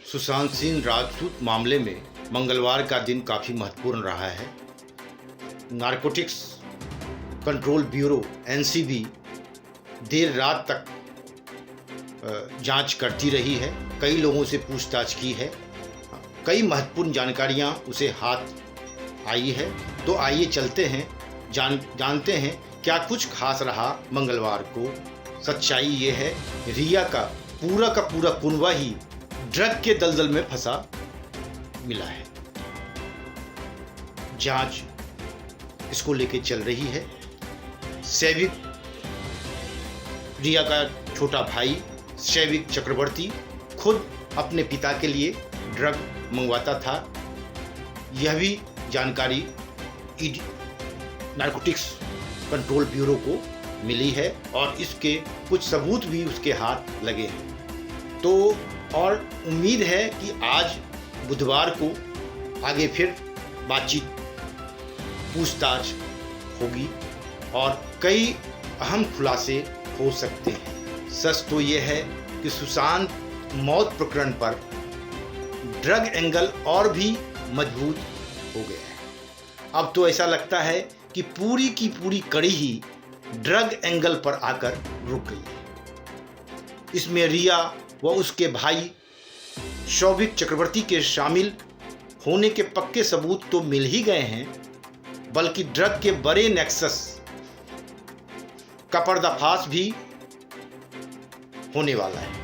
सुशांत सिंह राजपूत मामले में मंगलवार का दिन काफ़ी महत्वपूर्ण रहा है। नारकोटिक्स कंट्रोल ब्यूरो एनसीबी देर रात तक जांच करती रही है, कई लोगों से पूछताछ की है, कई महत्वपूर्ण जानकारियां उसे हाथ आई है। तो आइए चलते हैं, जानते हैं क्या कुछ खास रहा मंगलवार को। सच्चाई ये है, रिया का पूरा कुनबा ही ड्रग के दलदल में फंसा मिला है। जांच इसको लेके चल रही है। शैविक, रिया का छोटा भाई शैविक चक्रवर्ती खुद अपने पिता के लिए ड्रग मंगवाता था। यह भी जानकारी नारकोटिक्स कंट्रोल ब्यूरो को मिली है और इसके कुछ सबूत भी उसके हाथ लगे हैं। तो और उम्मीद है कि आज बुधवार को आगे फिर बातचीत, पूछताछ होगी और कई अहम खुलासे हो सकते हैं। सच तो ये है कि सुशांत मौत प्रकरण पर ड्रग एंगल और भी मजबूत हो गया है। अब तो ऐसा लगता है कि पूरी की पूरी कड़ी ही ड्रग एंगल पर आकर रुक गई है। इसमें रिया व उसके भाई शैविक चक्रवर्ती के शामिल होने के पक्के सबूत तो मिल ही गए हैं, बल्कि ड्रग के बड़े नेक्सस का पर्दाफाश भी होने वाला है।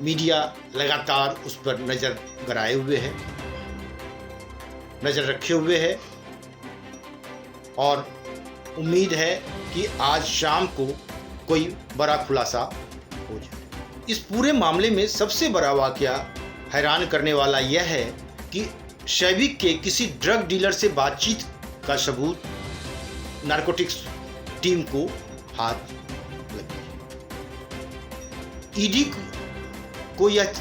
मीडिया लगातार उस पर नजर गड़ाए हुए है, नजर रखे हुए है और उम्मीद है कि आज शाम को कोई बड़ा खुलासा हो जाए। इस पूरे मामले में सबसे बड़ा वाकया हैरान करने वाला यह है कि शैविक के किसी ड्रग डीलर से बातचीत का सबूत नारकोटिक्स टीम को हाथ लगा। ईडी को यह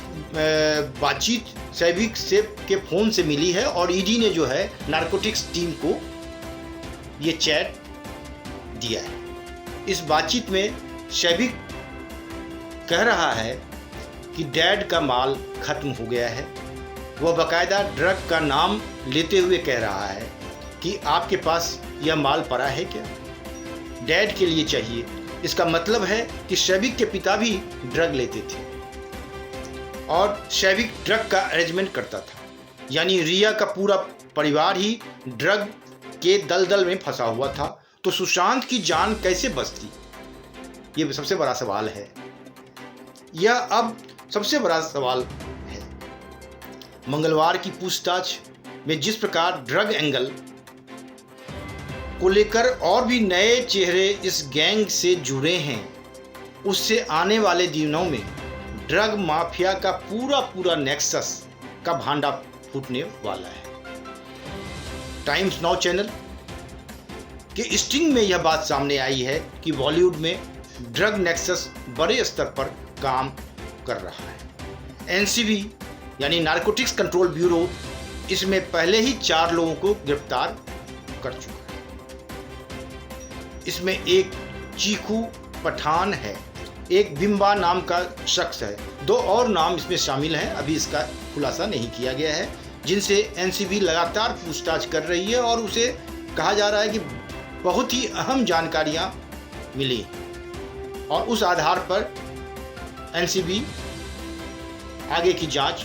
बातचीत शैविक से के फोन से मिली है और ईडी ने जो है नारकोटिक्स टीम को ये चैट दिया है। इस बातचीत में शैविक कह रहा है कि डैड का माल खत्म हो गया है। वह बाकायदा ड्रग का नाम लेते हुए कह रहा है कि आपके पास यह माल पड़ा है क्या, डैड के लिए चाहिए। इसका मतलब है कि शैविक के पिता भी ड्रग लेते थे और शैविक ड्रग का अरेंजमेंट करता था, यानी रिया का पूरा परिवार ही ड्रग के दलदल में फंसा हुआ था। तो सुशांत की जान कैसे बचती, ये सबसे बड़ा सवाल है। यह अब सबसे बड़ा सवाल है। मंगलवार की पूछताछ में जिस प्रकार ड्रग एंगल को लेकर और भी नए चेहरे इस गैंग से जुड़े हैं, उससे आने वाले दिनों में ड्रग माफिया का पूरा नेक्सस का भांडा फूटने वाला है। टाइम्स नाउ चैनल के स्टिंग में यह बात सामने आई है कि बॉलीवुड में ड्रग नेक्सस बड़े स्तर पर काम कर रहा है। एनसीबी यानी नारकोटिक्स कंट्रोल ब्यूरो इसमें पहले ही 4 लोगों को गिरफ्तार कर चुका है। इसमें एक चीकू पठान है, एक बिम्बा नाम का शख्स है, 2 और नाम इसमें शामिल हैं। अभी इसका खुलासा नहीं किया गया है, जिनसे एनसीबी लगातार पूछताछ कर रही है और उसे कहा जा रहा है कि बहुत ही अहम जानकारियां मिली और उस आधार पर एनसीबी आगे की जांच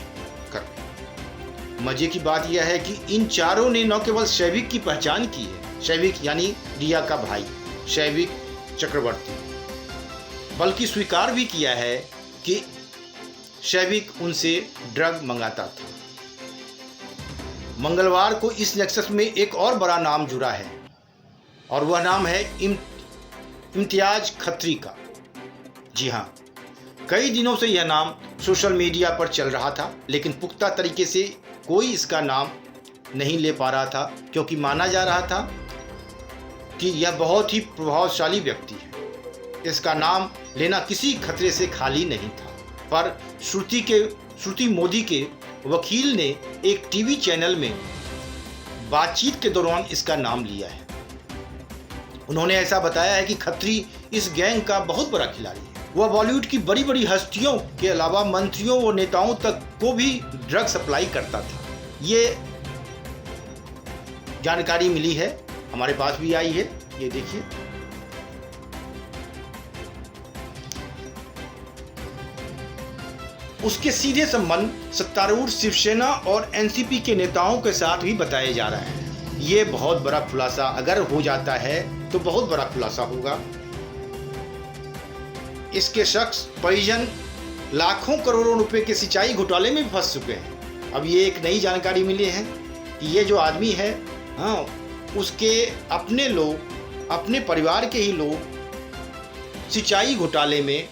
कर रही है। मजे की बात यह है कि इन चारों ने न केवल शैविक की पहचान की है, शैविक यानी रिया का भाई शैविक चक्रवर्ती, बल्कि स्वीकार भी किया है कि शैविक उनसे ड्रग मंगाता था। मंगलवार को इस नेक्सस में एक और बड़ा नाम जुड़ा है और वह नाम है इम्तियाज खत्री का। जी हाँ, कई दिनों से यह नाम सोशल मीडिया पर चल रहा था, लेकिन पुख्ता तरीके से कोई इसका नाम नहीं ले पा रहा था, क्योंकि माना जा रहा था कि यह बहुत ही प्रभावशाली व्यक्ति है। इसका नाम लेना किसी खतरे से खाली नहीं था। पर श्रुति मोदी के वकील ने एक टीवी चैनल में बातचीत के दौरान इसका नाम लिया है। उन्होंने ऐसा बताया है कि खत्री इस गैंग का बहुत बड़ा खिलाड़ी है वह बॉलीवुड की बड़ी बड़ी हस्तियों के अलावा मंत्रियों व नेताओं तक को भी ड्रग सप्लाई करता था। ये जानकारी मिली है, हमारे पास भी आई है, ये देखिए। उसके सीधे संबंध सत्तारूढ़ शिवसेना और एनसीपी के नेताओं के साथ भी बताए जा रहे हैं। ये बहुत बड़ा खुलासा अगर हो जाता है तो बहुत बड़ा खुलासा होगा। इसके शख्स परिजन लाखों करोड़ों रुपए के सिंचाई घोटाले में फंस चुके हैं। अब ये एक नई जानकारी मिली है कि ये जो आदमी है, हाँ, उसके अपने लोग, अपने परिवार के ही लोग सिंचाई घोटाले में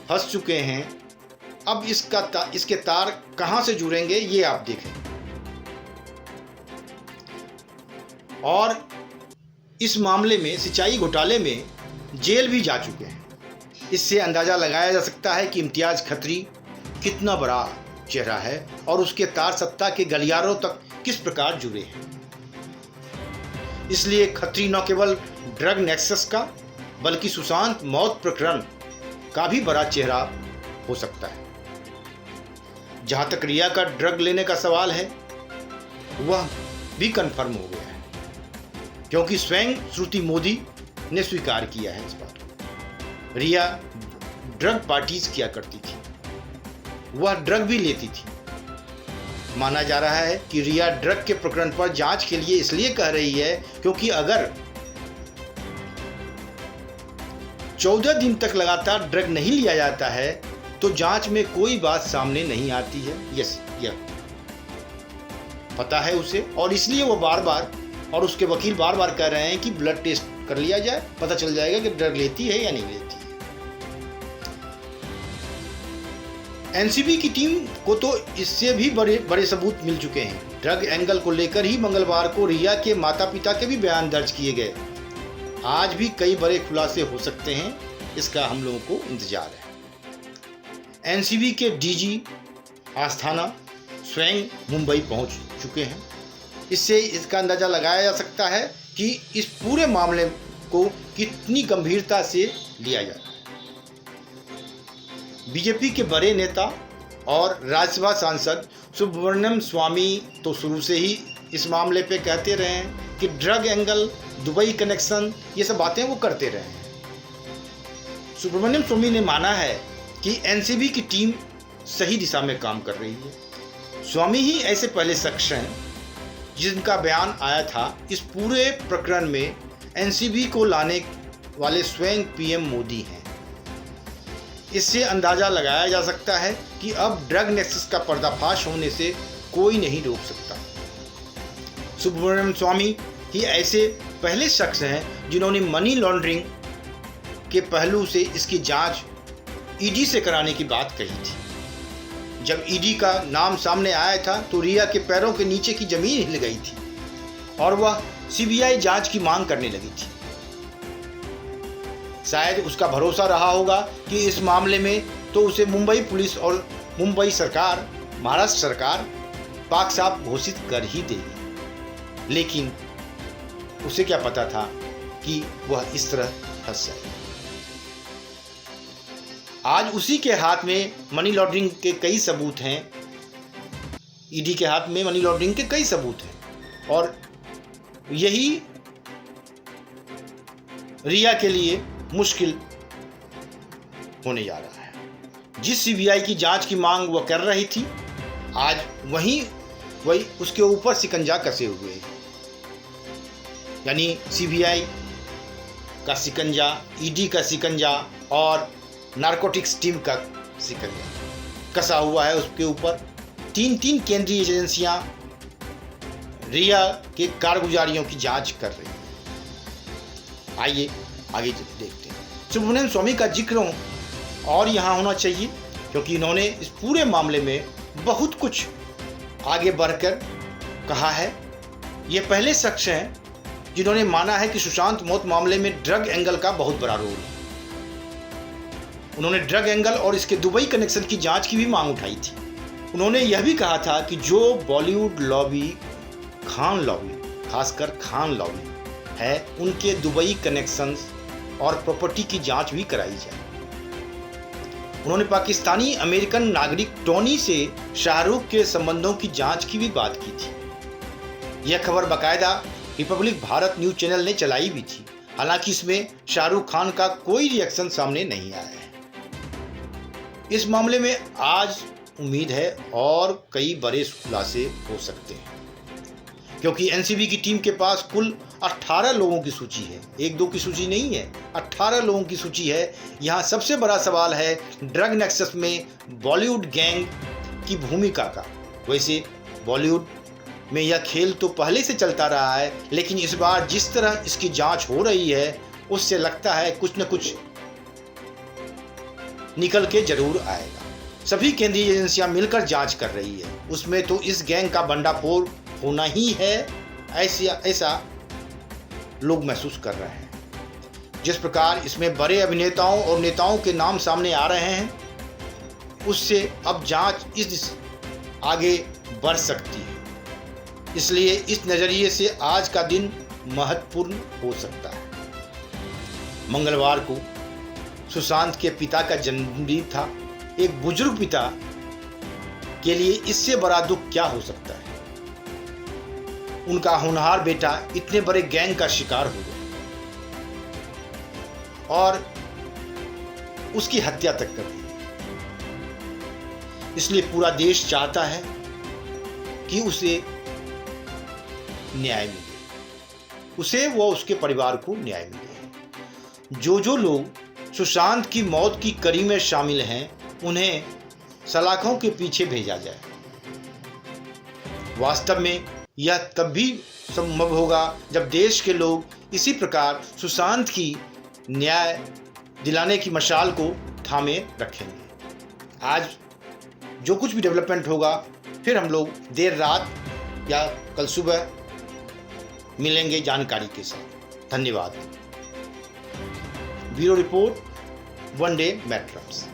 फंस चुके हैं। अब इसके तार कहां से जुड़ेंगे ये आप देखें। और इस मामले में, सिंचाई घोटाले में जेल भी जा चुके हैं। इससे अंदाजा लगाया जा सकता है कि इम्तियाज खत्री कितना बड़ा चेहरा है और उसके तार सत्ता के गलियारों तक किस प्रकार जुड़े हैं। इसलिए खत्री न केवल ड्रग नेक्सस का बल्कि सुशांत मौत प्रकरण का भी बड़ा चेहरा हो सकता है। जहां तक रिया का ड्रग लेने का सवाल है, वह भी कंफर्म हो गया है, क्योंकि स्वयं श्रुति मोदी ने स्वीकार किया है इस बात को। रिया ड्रग पार्टीज किया करती थी, वह ड्रग भी लेती थी। माना जा रहा है कि रिया ड्रग के प्रकरण पर जांच के लिए इसलिए कह रही है क्योंकि अगर 14 दिन तक लगातार ड्रग नहीं लिया जाता है तो जांच में कोई बात सामने नहीं आती है। यह पता है उसे, और इसलिए वो बार बार, और उसके वकील बार बार कह रहे हैं कि ब्लड टेस्ट कर लिया जाए, पता चल जाएगा कि ड्रग लेती है या नहीं लेती है। एनसीबी की टीम को तो इससे भी बड़े सबूत मिल चुके हैं। ड्रग एंगल को लेकर ही मंगलवार को रिया के माता पिता के भी बयान दर्ज किए गए। आज भी कई बड़े खुलासे हो सकते हैं, इसका हम लोगों को इंतजार है। एनसीबी के डीजी आस्थाना स्वयं मुंबई पहुंच चुके हैं। इससे इसका अंदाजा लगाया जा सकता है कि इस पूरे मामले को कितनी गंभीरता से लिया जाए। बीजेपी के बड़े नेता और राज्यसभा सांसद सुब्रमण्यम स्वामी तो शुरू से ही इस मामले पे कहते रहे हैं कि ड्रग एंगल, दुबई कनेक्शन, ये सब बातें वो करते रहे हैं। सुब्रमण्यम स्वामी ने माना है कि एनसीबी की टीम सही दिशा में काम कर रही है। स्वामी ही ऐसे पहले शख्स हैं जिनका बयान आया था इस पूरे प्रकरण में एनसीबी को लाने वाले स्वयं पीएम मोदी हैं। इससे अंदाजा लगाया जा सकता है कि अब ड्रग नेक्सस का पर्दाफाश होने से कोई नहीं रोक सकता। सुब्रमण्यम स्वामी ही ऐसे पहले शख्स हैं जिन्होंने मनी लॉन्ड्रिंग के पहलू से इसकी जांच ईडी से कराने की बात कही थी। जब ईडी का नाम सामने आया था तो रिया के पैरों के नीचे की जमीन हिल गई थी और वह सीबीआई जांच की मांग करने लगी थी। शायद उसका भरोसा रहा होगा कि इस मामले में तो उसे मुंबई पुलिस और मुंबई सरकार, महाराष्ट्र सरकार पाक साफ घोषित कर ही देगी, लेकिन उसे क्या पता था कि वह इस तरह फंस जाए। आज उसी के हाथ में मनी लॉन्ड्रिंग के कई सबूत हैं। ईडी के हाथ में मनी लॉन्ड्रिंग के कई सबूत हैं और यही रिया के लिए मुश्किल होने जा रहा है। जिस सीबीआई की जांच की मांग वह कर रही थी, आज वही उसके ऊपर शिकंजा कसे हुए हैं। यानी सीबीआई का शिकंजा, ईडी का शिकंजा और नारकोटिक्स टीम का शिकंजा कसा हुआ है उसके ऊपर। तीन केंद्रीय एजेंसियां रिया के कारगुजारियों की जांच कर रही हैं। आइए आगे देखते हैं। सुब्रमण्यम स्वामी का जिक्र और यहाँ होना चाहिए क्योंकि इन्होंने इस पूरे मामले में बहुत कुछ आगे बढ़कर कहा है। ये पहले शख्स हैं जिन्होंने माना है कि सुशांत मौत मामले में ड्रग एंगल का बहुत बड़ा रोल है। उन्होंने ड्रग एंगल और इसके दुबई कनेक्शन की जांच की भी मांग उठाई थी। उन्होंने यह भी कहा था कि जो बॉलीवुड लॉबी, खान लॉबी, खासकर खान लॉबी है, उनके दुबई कनेक्शंस और प्रॉपर्टी की जांच भी कराई जाए। उन्होंने पाकिस्तानी अमेरिकन नागरिक टोनी से शाहरुख के संबंधों की जांच की भी बात की थी। यह खबर बाकायदा रिपब्लिक भारत न्यूज चैनल ने चलाई भी थी। हालांकि इसमें शाहरुख खान का कोई रिएक्शन सामने नहीं आया है। इस मामले में आज उम्मीद है और कई बड़े खुलासे हो सकते हैं, क्योंकि एनसीबी की टीम के पास कुल 18 लोगों की सूची है, 1-2 की सूची नहीं है, 18 लोगों की सूची है। यहाँ सबसे बड़ा सवाल है ड्रग नेक्सस में बॉलीवुड गैंग की भूमिका का। वैसे बॉलीवुड में यह खेल तो पहले से चलता रहा है, लेकिन इस बार जिस तरह इसकी जांच हो रही है उससे लगता है कुछ न कुछ निकल के जरूर आएगा। सभी केंद्रीय एजेंसियां मिलकर जांच कर रही है, उसमें तो इस गैंग का भंडाफोड़ होना ही है, ऐसा लोग महसूस कर रहे हैं। जिस प्रकार इसमें बड़े अभिनेताओं और नेताओं के नाम सामने आ रहे हैं, उससे अब जांच इस आगे बढ़ सकती है। इसलिए इस नज़रिए से आज का दिन महत्वपूर्ण हो सकता है। मंगलवार को सुशांत के पिता का जन्मदिन था। एक बुजुर्ग पिता के लिए इससे बड़ा दुख क्या हो सकता है। उनका होनहार बेटा इतने बड़े गैंग का शिकार हो गया और उसकी हत्या तक कर दी। इसलिए पूरा देश चाहता है कि उसे न्याय मिले, उसे व उसके परिवार को न्याय मिले। जो लोग सुशांत की मौत की कड़ी में शामिल हैं, उन्हें सलाखों के पीछे भेजा जाए। वास्तव में यह तब भी संभव होगा जब देश के लोग इसी प्रकार सुशांत की न्याय दिलाने की मशाल को थामे रखेंगे। आज जो कुछ भी डेवलपमेंट होगा, फिर हम लोग देर रात या कल सुबह मिलेंगे जानकारी के साथ। धन्यवाद। Bureau report, one day matters.